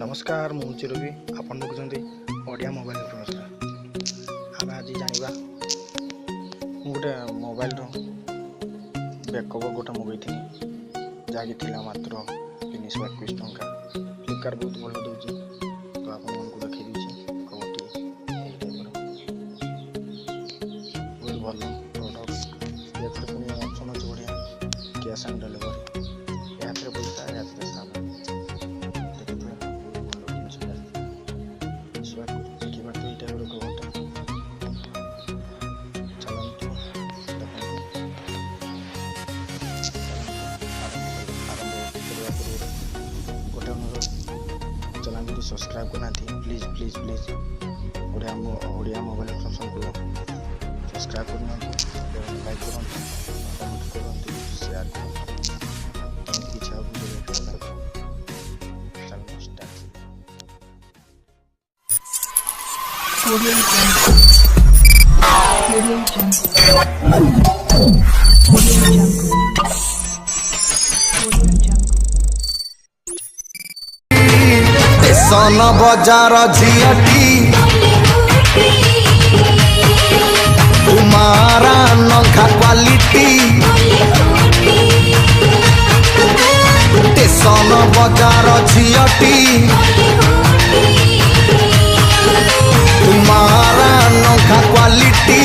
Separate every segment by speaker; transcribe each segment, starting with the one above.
Speaker 1: नमस्कार मु चिरवी आपण देखुं ओडिया मोबाइल इन्फॉर्मेशन आम आज जाना गोटे मोबाइल बैक कवर गोटे मगैथी जहाँकि मात्र 321 टंका फ्लिपकार्ट बहुत भल दूसरी तो आपको देखी दूसरी कवरटी बहुत भल प्रोडक्ट ये पुणी ऑप्शन अच्छे बढ़िया कैश ऑन डिलीवरी या पैसा या सामान चलान सब्सक्राइब करना please please please Odia mobile information को सब्सक्राइब करना लाइक करूँ कमेंट करूँ शेयर करूँ किसी
Speaker 2: सन बजार झियटी तुम्हारा नखा क्वालिटी सन बजार झियटी तुम्हारा नखा क्वालिटी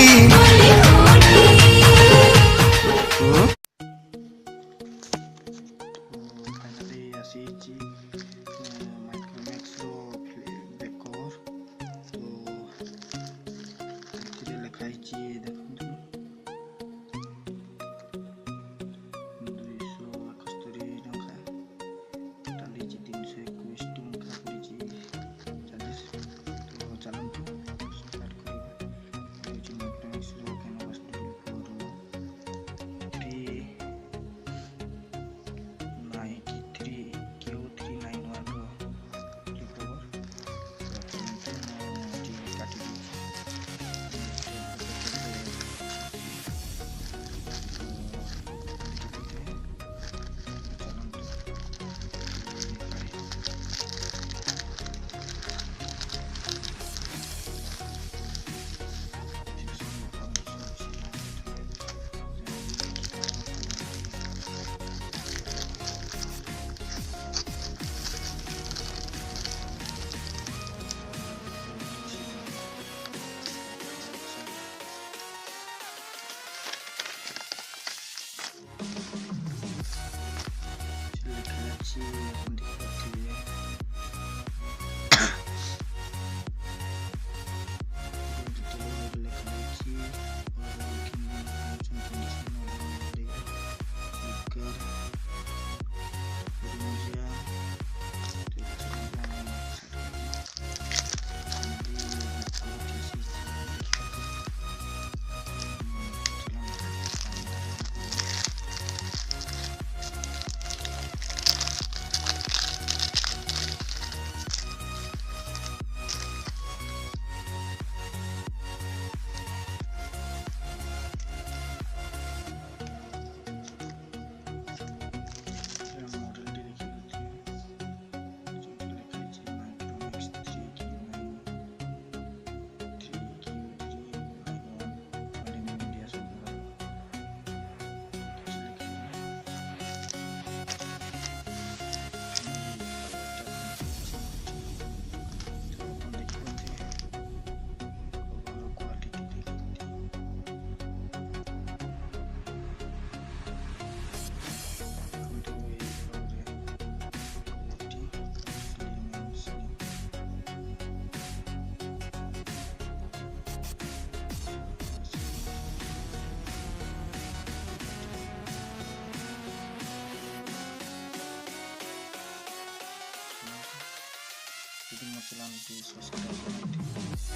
Speaker 1: चलान सब्सक्राइब